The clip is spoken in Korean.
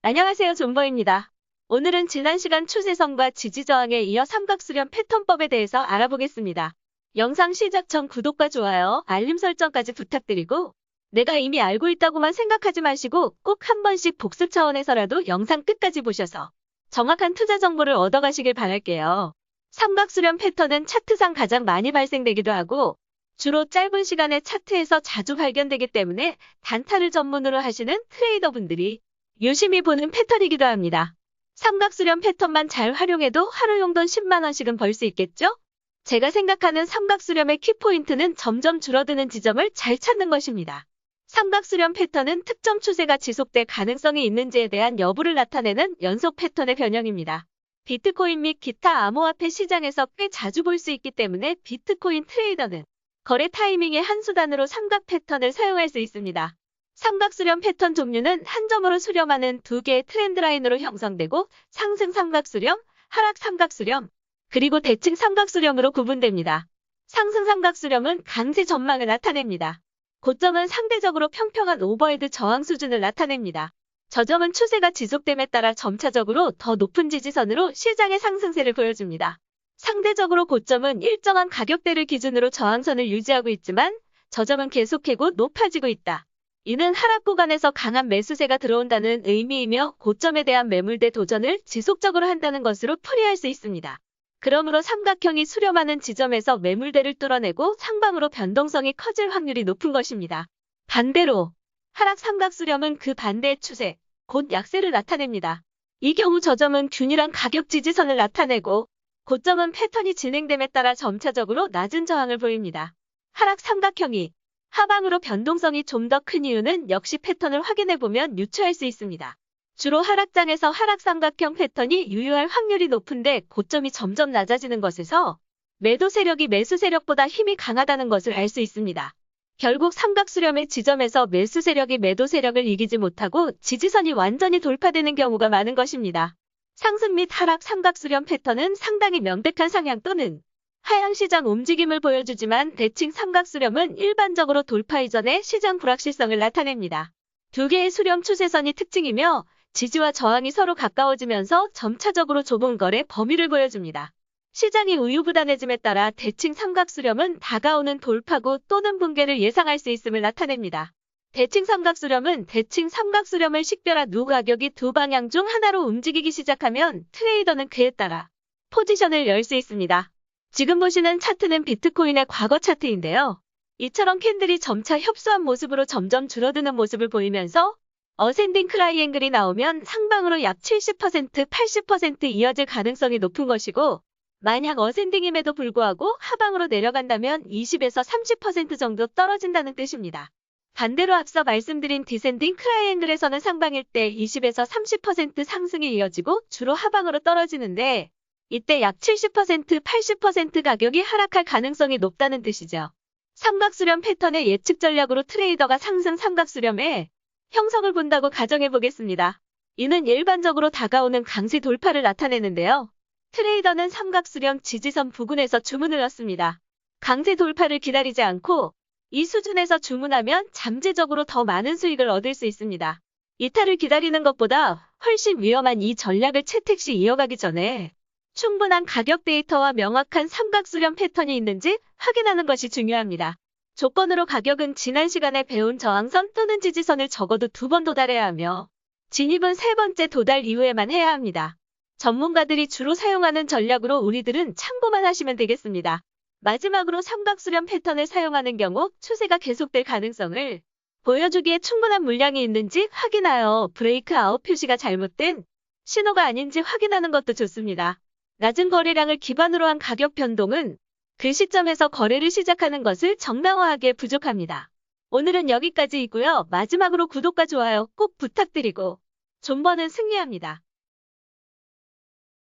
안녕하세요. 존버입니다. 오늘은 지난 시간 추세선과 지지저항에 이어 삼각수렴 패턴법에 대해서 알아보겠습니다. 영상 시작 전 구독과 좋아요, 알림 설정까지 부탁드리고 내가 이미 알고 있다고만 생각하지 마시고 꼭 한 번씩 복습 차원에서라도 영상 끝까지 보셔서 정확한 투자 정보를 얻어가시길 바랄게요. 삼각수렴 패턴은 차트상 가장 많이 발생되기도 하고 주로 짧은 시간에 차트에서 자주 발견되기 때문에 단타를 전문으로 하시는 트레이더분들이 유심히 보는 패턴이기도 합니다. 삼각수렴 패턴만 잘 활용해도 하루 용돈 10만 원씩은 벌 수 있겠죠? 제가 생각하는 삼각수렴의 키포인트는 점점 줄어드는 지점을 잘 찾는 것입니다. 삼각수렴 패턴은 특정 추세가 지속될 가능성이 있는지에 대한 여부를 나타내는 연속 패턴의 변형입니다. 비트코인 및 기타 암호화폐 시장에서 꽤 자주 볼 수 있기 때문에 비트코인 트레이더는 거래 타이밍의 한 수단으로 삼각 패턴을 사용할 수 있습니다. 삼각수렴 패턴 종류는 한 점으로 수렴하는 두 개의 트렌드 라인으로 형성되고 상승 삼각수렴, 하락 삼각수렴, 그리고 대칭 삼각수렴으로 구분됩니다. 상승 삼각수렴은 강세 전망을 나타냅니다. 고점은 상대적으로 평평한 오버헤드 저항 수준을 나타냅니다. 저점은 추세가 지속됨에 따라 점차적으로 더 높은 지지선으로 시장의 상승세를 보여줍니다. 상대적으로 고점은 일정한 가격대를 기준으로 저항선을 유지하고 있지만 저점은 계속해고 높아지고 있다. 이는 하락 구간에서 강한 매수세가 들어온다는 의미이며 고점에 대한 매물대 도전을 지속적으로 한다는 것으로 풀이할 수 있습니다. 그러므로 삼각형이 수렴하는 지점에서 매물대를 뚫어내고 상방으로 변동성이 커질 확률이 높은 것입니다. 반대로 하락 삼각수렴은 그 반대의 추세, 곧 약세를 나타냅니다. 이 경우 저점은 균일한 가격 지지선을 나타내고 고점은 패턴이 진행됨에 따라 점차적으로 낮은 저항을 보입니다. 하락 삼각형이 하방으로 변동성이 좀 더 큰 이유는 역시 패턴을 확인해보면 유추할 수 있습니다. 주로 하락장에서 하락 삼각형 패턴이 유효할 확률이 높은데 고점이 점점 낮아지는 것에서 매도 세력이 매수 세력보다 힘이 강하다는 것을 알 수 있습니다. 결국 삼각수렴의 지점에서 매수 세력이 매도 세력을 이기지 못하고 지지선이 완전히 돌파되는 경우가 많은 것입니다. 상승 및 하락 삼각수렴 패턴은 상당히 명백한 상향 또는 하향시장 움직임을 보여주지만 대칭 삼각수렴은 일반적으로 돌파 이전의 시장 불확실성을 나타냅니다. 두 개의 수렴 추세선이 특징이며 지지와 저항이 서로 가까워지면서 점차적으로 좁은 거래 범위를 보여줍니다. 시장이 우유부단해짐에 따라 대칭 삼각수렴은 다가오는 돌파구 또는 붕괴를 예상할 수 있음을 나타냅니다. 대칭 삼각수렴은 대칭 삼각수렴을 식별한 후 가격이 두 방향 중 하나로 움직이기 시작하면 트레이더는 그에 따라 포지션을 열 수 있습니다. 지금 보시는 차트는 비트코인의 과거 차트인데요. 이처럼 캔들이 점차 협소한 모습으로 점점 줄어드는 모습을 보이면서 어센딩 트라이앵글이 나오면 상방으로 약 70%, 80% 이어질 가능성이 높은 것이고 만약 어센딩임에도 불구하고 하방으로 내려간다면 20에서 30% 정도 떨어진다는 뜻입니다. 반대로 앞서 말씀드린 디센딩 트라이앵글에서는 상방일 때 20에서 30% 상승이 이어지고 주로 하방으로 떨어지는데 이때 약 70%, 80% 가격이 하락할 가능성이 높다는 뜻이죠. 삼각수렴 패턴의 예측 전략으로 트레이더가 상승 삼각수렴의 형성을 본다고 가정해 보겠습니다. 이는 일반적으로 다가오는 강세 돌파를 나타내는데요. 트레이더는 삼각수렴 지지선 부근에서 주문을 넣습니다. 강세 돌파를 기다리지 않고 이 수준에서 주문하면 잠재적으로 더 많은 수익을 얻을 수 있습니다. 이탈을 기다리는 것보다 훨씬 위험한 이 전략을 채택 시 이어가기 전에 충분한 가격 데이터와 명확한 삼각수렴 패턴이 있는지 확인하는 것이 중요합니다. 조건으로 가격은 지난 시간에 배운 저항선 또는 지지선을 적어도 2번 도달해야 하며 진입은 3번째 도달 이후에만 해야 합니다. 전문가들이 주로 사용하는 전략으로 우리들은 참고만 하시면 되겠습니다. 마지막으로 삼각수렴 패턴을 사용하는 경우 추세가 계속될 가능성을 보여주기에 충분한 물량이 있는지 확인하여 브레이크아웃 표시가 잘못된 신호가 아닌지 확인하는 것도 좋습니다. 낮은 거래량을 기반으로 한 가격 변동은 그 시점에서 거래를 시작하는 것을 정당화하기에 부족합니다. 오늘은 여기까지이고요. 마지막으로 구독과 좋아요 꼭 부탁드리고 존버는 승리합니다.